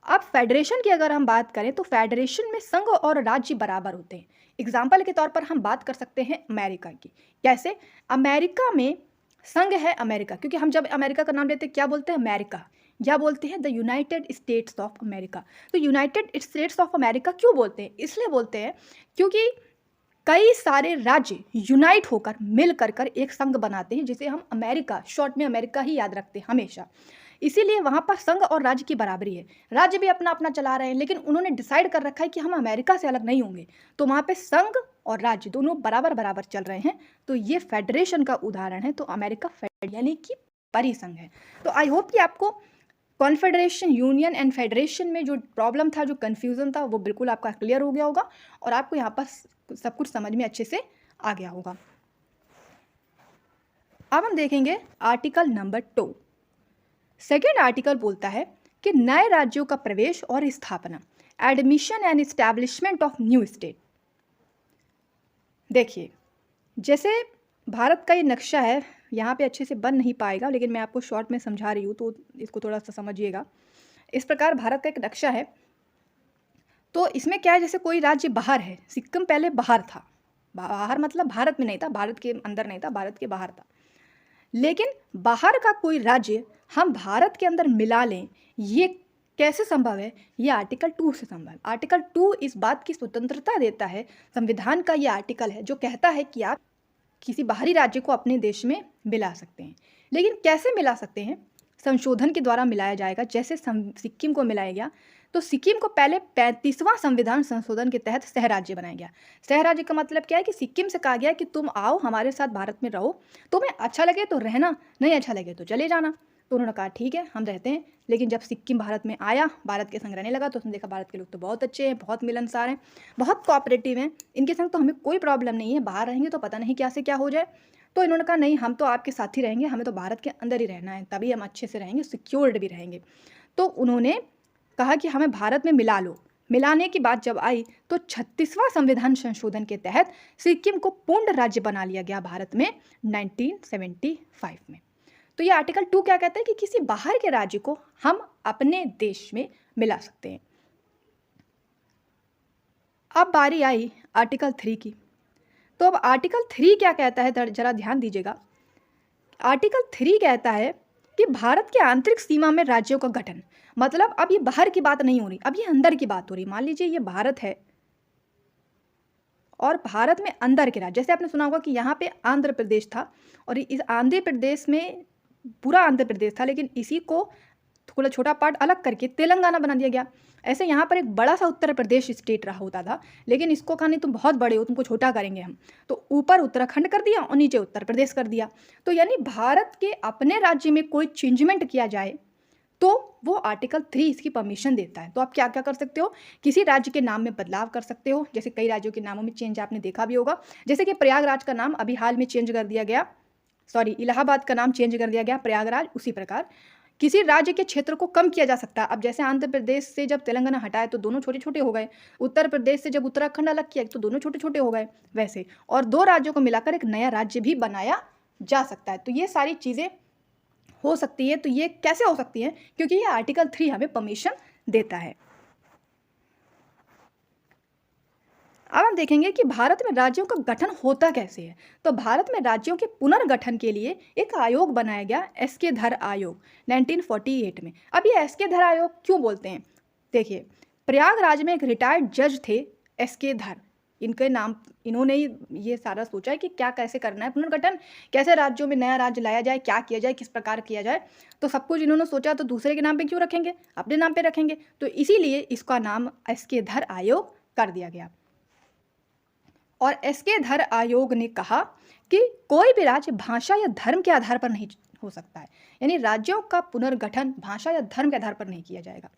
अब फेडरेशन की अगर हम बात करें तो फेडरेशन में संघ और राज्य बराबर होते हैं। एग्जाम्पल के तौर पर हम बात कर सकते हैं अमेरिका की। कैसे? अमेरिका में संघ है अमेरिका, क्योंकि हम जब अमेरिका का नाम लेते हैं क्या बोलते हैं? अमेरिका, या बोलते हैं the United states of America. तो यूनाइटेड स्टेट्स ऑफ अमेरिका क्यों बोलते हैं? इसलिए बोलते हैं क्योंकि कई सारे राज्य यूनाइट होकर मिल कर एक संघ बनाते हैं, जिसे हम अमेरिका, शॉर्ट में अमेरिका ही याद रखते हैं हमेशा। इसीलिए वहाँ पर संघ और राज्य की बराबरी है। राज्य भी अपना अपना चला रहे हैं, लेकिन उन्होंने डिसाइड कर रखा है कि हम अमेरिका से अलग नहीं होंगे, तो वहाँ पे संघ और राज्य दोनों बराबर बराबर चल रहे हैं। तो ये फेडरेशन का उदाहरण है। तो अमेरिका फेड यानी कि परिसंघ है। तो आई होप कि आपको कॉन्फेडरेशन, यूनियन एंड फेडरेशन में जो प्रॉब्लम था, जो कन्फ्यूज़न था, वो बिल्कुल आपका क्लियर हो गया होगा, और आपको यहाँ पर सब कुछ समझ में अच्छे से आ गया होगा। अब हम देखेंगे आर्टिकल नंबर 2। सेकेंड आर्टिकल बोलता है कि नए राज्यों का प्रवेश और स्थापना, admission and establishment of new state. देखिए, जैसे भारत का ये नक्शा है, यहाँ पे अच्छे से बन नहीं पाएगा, लेकिन मैं आपको शॉर्ट में समझा रही हूँ तो इसको थोड़ा सा समझिएगा। इस प्रकार भारत का एक नक्शा है। तो इसमें क्या है, जैसे कोई राज्य बाहर है, सिक्किम पहले बाहर था, बाहर मतलब भारत में नहीं था, भारत के अंदर नहीं था, भारत के बाहर था। लेकिन बाहर का कोई राज्य हम भारत के अंदर मिला लें, ये कैसे संभव है? ये आर्टिकल 2 से संभव है। आर्टिकल 2 इस बात की स्वतंत्रता देता है, संविधान का ये आर्टिकल है जो कहता है कि आप किसी बाहरी राज्य को अपने देश में मिला सकते हैं। लेकिन कैसे मिला सकते हैं? संशोधन के द्वारा मिलाया जाएगा। जैसे सिक्किम को मिलाया गया, तो सिक्किम को पहले 35वां संविधान संशोधन के तहत सह राज्य बनाया गया। सह राज्य का मतलब क्या है कि सिक्किम से कहा गया कि तुम आओ हमारे साथ भारत में रहो, तुम्हें अच्छा लगे तो रहना, नहीं अच्छा लगे तो चले जाना। तो उन्होंने कहा ठीक है हम रहते हैं। लेकिन जब सिक्किम भारत में आया, भारत के संग रहने लगा, तो उसने देखा भारत के लोग तो बहुत अच्छे हैं, बहुत मिलनसार हैं, बहुत कोऑपरेटिव हैं, इनके संग तो हमें कोई प्रॉब्लम नहीं है, बाहर रहेंगे तो पता नहीं क्या से क्या हो जाए। तो इन्होंने कहा नहीं, हम तो आपके साथ ही रहेंगे, हमें तो भारत के अंदर ही रहना है, तभी हम अच्छे से रहेंगे, सिक्योर्ड भी रहेंगे। तो उन्होंने कहा कि हमें भारत में मिला लो। मिलाने की बात जब आई तो 36वां संविधान संशोधन के तहत सिक्किम को पूर्ण राज्य बना लिया गया भारत में 1975 में। तो ये आर्टिकल 2 क्या कहता है कि किसी बाहर के राज्य को हम अपने देश में मिला सकते हैं। अब बारी आई आर्टिकल 3 की। तो अब आर्टिकल 3 क्या कहता है, जरा ध्यान दीजिएगा। आर्टिकल 3 कहता है कि भारत के आंतरिक सीमा में राज्यों का गठन, मतलब अब ये बाहर की बात नहीं हो रही, अब ये अंदर की बात हो रही। मान लीजिए ये भारत है और भारत में अंदर के राज्य, जैसे आपने सुना होगा कि यहाँ पे आंध्र प्रदेश था और इस आंध्र प्रदेश में पूरा आंध्र प्रदेश था, लेकिन इसी को थोड़ा छोटा पार्ट अलग करके तेलंगाना बना दिया गया। ऐसे यहाँ पर एक बड़ा सा उत्तर प्रदेश स्टेट रहा होता था, लेकिन इसको कहा नहीं तुम बहुत बड़े हो, तुमको छोटा करेंगे हम, तो ऊपर उत्तराखंड कर दिया और नीचे उत्तर प्रदेश कर दिया। तो यानी भारत के अपने राज्य में कोई चेंजमेंट किया जाए तो वो आर्टिकल 3 इसकी परमिशन देता है। तो आप क्या क्या कर सकते हो, किसी राज्य के नाम में बदलाव कर सकते हो, जैसे कई राज्यों के नामों में चेंज आपने देखा भी होगा, जैसे कि प्रयागराज का नाम अभी हाल में चेंज कर दिया गया, सॉरी इलाहाबाद का नाम चेंज कर दिया गया प्रयागराज। उसी प्रकार किसी राज्य के क्षेत्र को कम किया जा सकता है। अब जैसे आंध्र प्रदेश से जब तेलंगाना हटाए तो दोनों छोटे छोटे हो गए, उत्तर प्रदेश से जब उत्तराखंड अलग किया तो दोनों छोटे छोटे हो गए, वैसे और दो राज्यों को मिलाकर एक नया राज्य भी बनाया जा सकता है। तो ये सारी चीज़ें हो सकती है। तो ये कैसे हो सकती है, क्योंकि ये आर्टिकल 3 हमें परमिशन देता है। अब हम देखेंगे कि भारत में राज्यों का गठन होता कैसे है। तो भारत में राज्यों के पुनर्गठन के लिए एक आयोग बनाया गया, एस.के. धर आयोग 1948 में। अब ये एस.के. धर आयोग क्यों बोलते हैं, देखिए प्रयागराज में एक रिटायर्ड जज थे एस.के. धर, इनके नाम इन्होंने ही ये सारा सोचा है कि क्या कैसे करना है पुनर्गठन, कैसे राज्यों में नया राज्य लाया जाए, क्या किया जाए, किस प्रकार किया जाए। तो सब कुछ इन्होंने सोचा, तो दूसरे के नाम पे क्यों रखेंगे, अपने नाम पे रखेंगे। तो इसीलिए इसका नाम एस.के. धर आयोग कर दिया गया। और एस.के. धर आयोग ने कहा कि कोई भी राज्य भाषा या धर्म के आधार पर नहीं हो सकता है, यानी राज्यों का पुनर्गठन भाषा या धर्म के आधार पर नहीं किया जाएगा।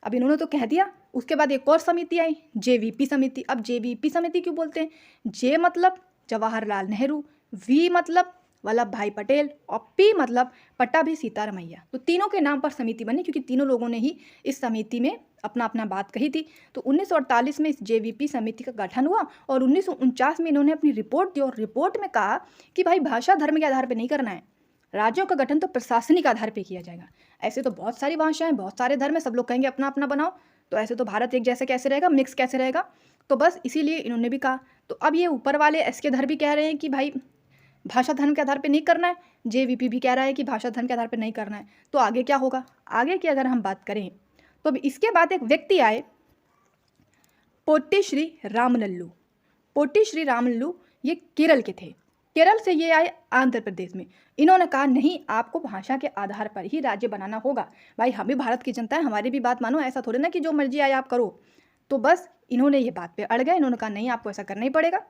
अब इन्होंने तो कह दिया। उसके बाद एक और समिति आई, जेवीपी समिति। अब जेवीपी समिति क्यों बोलते हैं, जे मतलब जवाहरलाल नेहरू, वी मतलब वल्लभ भाई पटेल और पी मतलब पट्टाभी सीतारमैया। तो तीनों के नाम पर समिति बनी, क्योंकि तीनों लोगों ने ही इस समिति में अपना अपना बात कही थी। तो 1948 में इस जेवीपी समिति का गठन हुआ और 1949 में इन्होंने अपनी रिपोर्ट दी और रिपोर्ट में कहा कि भाई भाषा धर्म के आधार पर नहीं करना है, राज्यों का गठन तो प्रशासनिक आधार पर किया जाएगा। ऐसे तो बहुत सारी भाषाएं, बहुत सारे धर्म है, सब लोग कहेंगे अपना अपना बनाओ, तो ऐसे तो भारत एक जैसे कैसे रहेगा, मिक्स कैसे रहेगा। तो बस इसीलिए इन्होंने भी कहा। तो अब ये ऊपर वाले एस.के. धर भी कह रहे हैं कि भाई भाषा धर्म के आधार पर नहीं करना है, जेवीपी भी कह रहा है कि भाषा धर्म के आधार पर नहीं करना है। तो आगे क्या होगा, आगे की अगर हम बात करें तो अब इसके बाद एक व्यक्ति आए, पोट्टी श्री रामलल्लू। पोट्टी श्री रामलल्लू ये केरल के थे, केरल से ये आए आंध्र प्रदेश में। इन्होंने कहा नहीं, आपको भाषा के आधार पर ही राज्य बनाना होगा। भाई हम भी भारत की जनता है, हमारी भी बात मानो, ऐसा थोड़ी ना कि जो मर्जी आए आप करो। तो बस इन्होंने ये बात पे अड़ गए, इन्होंने कहा नहीं आपको ऐसा करना ही पड़ेगा।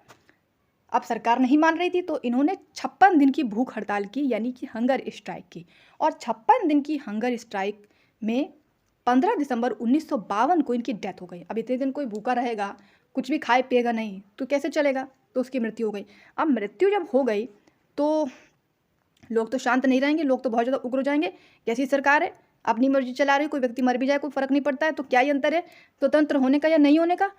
अब सरकार नहीं मान रही थी, तो इन्होंने 56 दिन की भूख हड़ताल की, यानी कि हंगर स्ट्राइक की। और 56 दिन की हंगर स्ट्राइक में 15 दिसंबर 1952 को इनकी डेथ हो गई। अब इतने दिन कोई भूखा रहेगा, कुछ भी खाए पिएगा नहीं, तो कैसे चलेगा। तो उसकी मृत्यु हो गई। अब मृत्यु जब हो गई तो लोग तो शांत नहीं रहेंगे, लोग तो बहुत ज़्यादा उग्र हो जाएंगे। कैसी सरकार है, अपनी मर्जी चला रही, कोई व्यक्ति मर भी जाए कोई फ़र्क नहीं पड़ता है, तो क्या ही अंतर है स्वतंत्र होने का या नहीं होने का।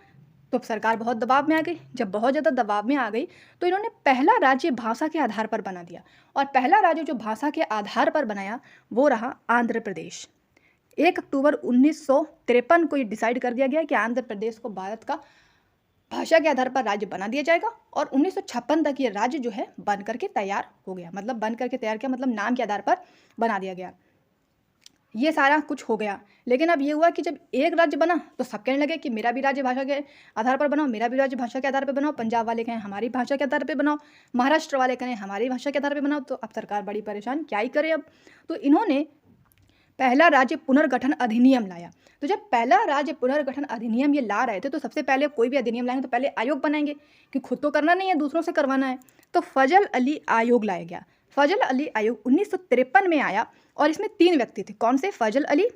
तो सरकार बहुत दबाव में आ गई। जब बहुत ज़्यादा दबाव में आ गई तो इन्होंने पहला राज्य भाषा के आधार पर बना दिया। और पहला राज्य जो भाषा के आधार पर बनाया वो रहा आंध्र प्रदेश। 1 अक्टूबर 1953 को ये डिसाइड कर दिया गया कि आंध्र प्रदेश को भारत का भाषा के आधार पर राज्य बना दिया जाएगा। और 1956 तक ये राज्य जो है बन करके तैयार हो गया। मतलब बन करके तैयार किया मतलब नाम के आधार पर बना दिया गया। ये सारा कुछ हो गया। लेकिन अब ये हुआ कि जब एक राज्य बना तो सब कहने लगे कि मेरा भी राज्य भाषा के आधार पर बनाओ, मेरा भी राज्य भाषा के आधार पर बनाओ। पंजाब वाले कहें हमारी भाषा के आधार पर बनाओ, महाराष्ट्र वाले कहें हमारी भाषा के आधार पर बनाओ। तो अब सरकार बड़ी परेशान, क्या ही करे अब। तो इन्होंने पहला राज्य पुनर्गठन अधिनियम लाया। तो जब पहला राज्य पुनर्गठन अधिनियम ये ला रहे थे तो सबसे पहले कोई भी अधिनियम लाएंगे तो पहले आयोग बनाएंगे, कि खुद तो करना नहीं है, दूसरों से करवाना है। तो फजल अली आयोग लाया गया। फजल अली आयोग 1953 में आया और इसमें 3 व्यक्ति थे। कौन से, फजल अली,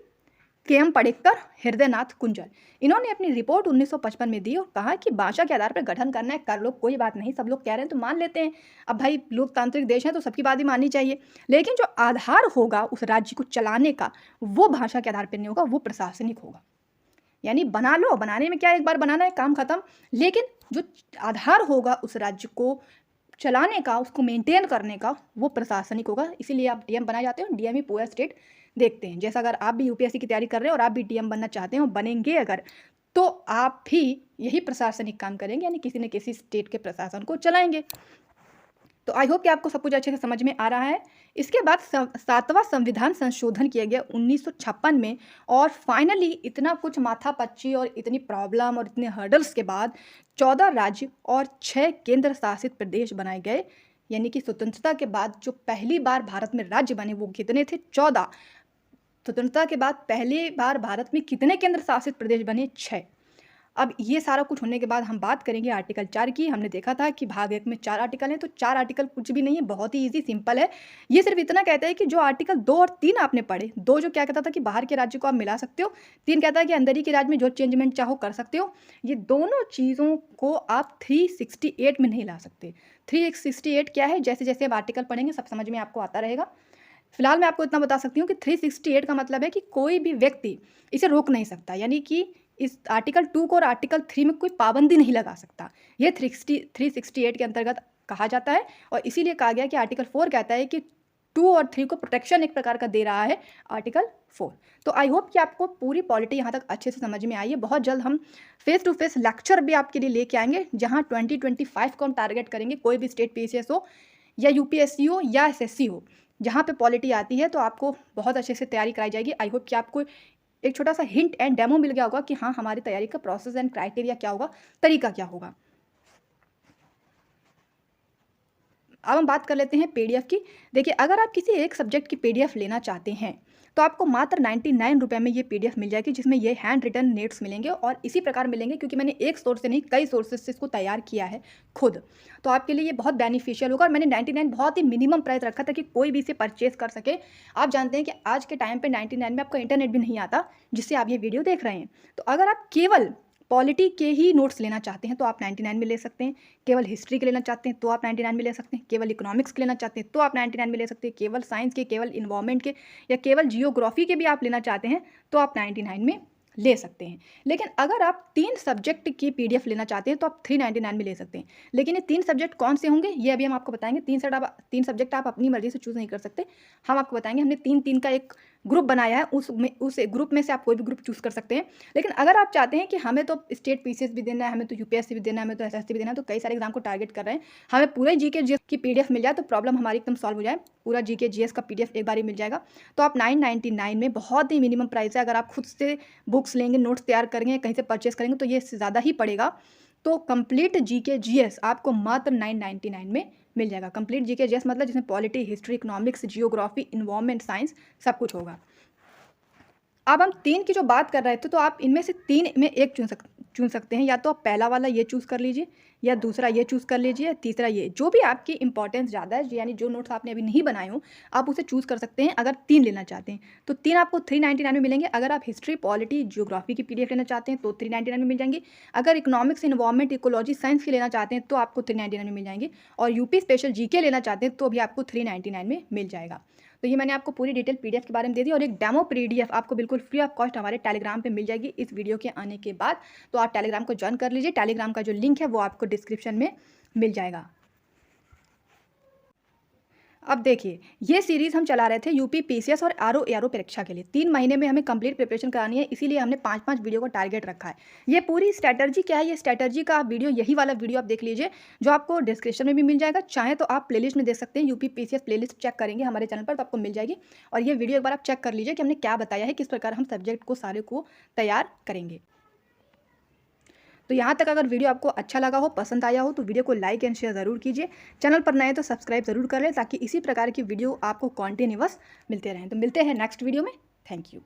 के.एम. पडेक्कर, हृदयनाथ कुंजल। इन्होंने अपनी रिपोर्ट 1955 में दी और कहा कि भाषा के आधार पर गठन करना है, कर लो, कोई बात नहीं, सब लोग कह रहे हैं तो मान लेते हैं। अब भाई लोकतांत्रिक देश है तो सबकी बात ही माननी चाहिए। लेकिन जो आधार होगा उस राज्य को चलाने का वो भाषा के आधार पर नहीं होगा, वो प्रशासनिक होगा। यानी बना लो, बनाने में क्या, एक बार बनाना है काम खत्म। लेकिन जो आधार होगा उस राज्य को चलाने का, उसको मेंटेन करने का, वो प्रशासनिक होगा। इसीलिए आप डीएम बनाए जाते हो। डीएम ही पूरा स्टेट देखते हैं। जैसा अगर आप भी यूपीएससी की तैयारी कर रहे हैं और आप भी डीएम बनना चाहते हो, बनेंगे अगर, तो आप भी यही प्रशासनिक काम करेंगे, यानी किसी न किसी स्टेट के प्रशासन को चलाएंगे। तो आई होप कि आपको सब कुछ अच्छे से समझ में आ रहा है। इसके बाद 7वां संविधान संशोधन किया गया 1956 में। और फाइनली इतना कुछ माथापच्ची और इतनी प्रॉब्लम और इतने हर्डल्स के बाद 14 राज्य और 6 केंद्र शासित प्रदेश बनाए गए। यानी कि स्वतंत्रता के बाद जो पहली बार भारत में राज्य बने वो कितने थे, 14। स्वतंत्रता के बाद पहली बार भारत में कितने केंद्र शासित प्रदेश बने, 6। अब ये सारा कुछ होने के बाद हम बात करेंगे आर्टिकल 4 की। हमने देखा था कि भाग 1 में 4 आर्टिकल हैं, तो 4 आर्टिकल कुछ भी नहीं है, बहुत ही ईज़ी सिंपल है। ये सिर्फ़ इतना कहता है कि जो आर्टिकल 2 और 3 आपने पढ़े, 2 जो क्या कहता था कि बाहर के राज्य को आप मिला सकते हो, 3 कहता है कि अंदर ही के राज्य में जो चेंजमेंट चाहो कर सकते हो। ये दोनों चीज़ों को आप 368 में नहीं ला सकते। 368 क्या है, जैसे-जैसे हम आर्टिकल पढ़ेंगे सब समझ में आपको आता रहेगा। फिलहाल मैं आपको इतना बता सकती हूँ कि 368 का मतलब है कि कोई भी व्यक्ति इसे रोक नहीं सकता, यानी कि इस आर्टिकल 2 को और आर्टिकल 3 में कोई पाबंदी नहीं लगा सकता। ये 368 के अंतर्गत कहा जाता है और इसीलिए कहा गया कि आर्टिकल 4 कहता है कि 2 और 3 को प्रोटेक्शन एक प्रकार का दे रहा है आर्टिकल 4। तो आई होप कि आपको पूरी पॉलिटी यहाँ तक अच्छे से समझ में आई है। बहुत जल्द हम फेस टू फेस लेक्चर भी आपके लिए लेके आएंगे, जहाँ 2025 को हम टारगेट करेंगे। कोई भी स्टेट पीसीएस हो या यूपीएससी हो या एसएससी हो, जहाँ पे पॉलिटी आती है तो आपको बहुत अच्छे से तैयारी कराई जाएगी। आई होप कि आपको एक छोटा सा हिंट एंड डेमो मिल गया होगा कि हाँ, हमारी तैयारी का प्रोसेस एंड क्राइटेरिया क्या होगा, तरीका क्या होगा। अब हम बात कर लेते हैं पीडीएफ की। देखिए, अगर आप किसी एक सब्जेक्ट की पीडीएफ लेना चाहते हैं तो आपको मात्र 99 रुपये में ये पीडीएफ मिल जाएगी, जिसमें ये हैंड रिटन नोट्स मिलेंगे और इसी प्रकार मिलेंगे, क्योंकि मैंने एक सोर्स से नहीं कई सोर्सेज से इसको तैयार किया है खुद। तो आपके लिए ये बहुत बेनिफिशियल होगा और मैंने 99 बहुत ही मिनिमम प्राइस रखा था कि कोई भी इसे परचेज कर सके। आप जानते हैं कि आज के टाइम पे 99 में आपका इंटरनेट भी नहीं आता जिससे आप ये वीडियो देख रहे हैं। तो अगर आप केवल पॉलिटी के ही नोट्स लेना चाहते हैं तो आप 99 में ले सकते हैं, केवल हिस्ट्री के लेना चाहते हैं तो आप 99 में ले सकते हैं, केवल इकोनॉमिक्स के लेना चाहते हैं तो आप 99 में ले सकते हैं, केवल साइंस के, केवल इन्वायरमेंट के या केवल जियोग्राफी के भी आप लेना चाहते हैं तो आप 99 में ले सकते हैं। लेकिन अगर आप 3 सब्जेक्ट की पीडीएफ लेना चाहते हैं तो आप 399 में ले सकते हैं। लेकिन ये 3 सब्जेक्ट कौन से होंगे ये अभी हम आपको बताएंगे। 3 सब्जेक्ट आप अपनी मर्जी से चूज़ नहीं कर सकते, हम आपको बताएंगे। हमने 3-3 का एक ग्रुप बनाया है, उस ग्रुप में से आप कोई भी ग्रुप चूज़ कर सकते हैं। लेकिन अगर आप चाहते हैं कि हमें तो स्टेट पीसीएस भी देना है, हमें तो यूपीएससी भी देना है, हमें तो एसएससी भी देना है, तो कई सारे एग्जाम को टारगेट कर रहे हैं, हमें पूरे जीके जीएस की पीडीएफ मिल जाए तो प्रॉब्लम हमारी एकदम सॉल्व हो जाए, पूरा जीके जीएस का पीडीएफ एक बार ही मिल जाएगा। तो आप 999 में, बहुत ही मिनिमम प्राइस है। अगर आप खुद से बुक्स लेंगे, नोट्स तैयार करेंगे, कहीं से परचेस करेंगे तो ये इससे ज़्यादा ही पड़ेगा। तो कंप्लीट जीके जीएस आपको मात्र 999 में मिल जाएगा। कंप्लीट जीके जीएस मतलब जिसमें polity, history, economics, geography, environment, science सब कुछ होगा। अब हम 3 की जो बात कर रहे थे तो आप इनमें से 3 में एक चुन सकते हैं। या तो आप पहला वाला ये चूज़ कर लीजिए, या दूसरा ये चूज़ कर लीजिए, तीसरा ये, जो भी आपकी इंपॉर्टेंस ज़्यादा है, यानी जो नोट्स आपने अभी नहीं बनाए हो आप उसे चूज़ कर सकते हैं। अगर 3 लेना चाहते हैं तो 3 आपको 399 में मिलेंगे। अगर आप हिस्ट्री, पॉलिटी, जियोग्राफी की पीडीएफ लेना चाहते हैं तो 399 में मिल जाएंगी। अगर इकोनॉमिक्स, इन्वायरमेंट, इकोलॉजी, साइंस की लेना चाहते हैं तो आपको 399 में मिल जाएंगे। और यूपी स्पेशल जीके लेना चाहते हैं तो भी आपको 399 में मिल जाएगा। तो ये मैंने आपको पूरी डिटेल पीडीएफ के बारे में दे दी और एक डेमो पीडीएफ आपको बिल्कुल फ्री ऑफ कॉस्ट हमारे टेलीग्राम पे मिल जाएगी इस वीडियो के आने के बाद। तो आप टेलीग्राम को ज्वाइन कर लीजिए। टेलीग्राम का जो लिंक है वो आपको डिस्क्रिप्शन में मिल जाएगा। अब देखिए, ये सीरीज़ हम चला रहे थे यूपी पीसीएस और आरओ एआरओ परीक्षा के लिए। 3 महीने में हमें कंप्लीट प्रिपरेशन करानी है, इसीलिए हमने 5-5 वीडियो का टारगेट रखा है। ये पूरी स्ट्रैटेजी क्या है, ये स्ट्रैटेजी का वीडियो, यही वाला वीडियो आप देख लीजिए, जो आपको डिस्क्रिप्शन में भी मिल जाएगा। चाहे तो आप प्लेलिस्ट में देख सकते हैं, यूपी पीसीएस प्लेलिस्ट चेक करेंगे हमारे चैनल पर तो आपको मिल जाएगी। और ये वीडियो एक बार आप चेक कर लीजिए कि हमने क्या बताया है, किस प्रकार हम सब्जेक्ट को सारे को तैयार करेंगे। तो यहाँ तक अगर वीडियो आपको अच्छा लगा हो, पसंद आया हो तो वीडियो को लाइक एंड शेयर ज़रूर कीजिए। चैनल पर नए तो सब्सक्राइब ज़रूर कर लें ताकि इसी प्रकार की वीडियो आपको कॉन्टिन्यूअस मिलते रहें। तो मिलते हैं नेक्स्ट वीडियो में। Thank you.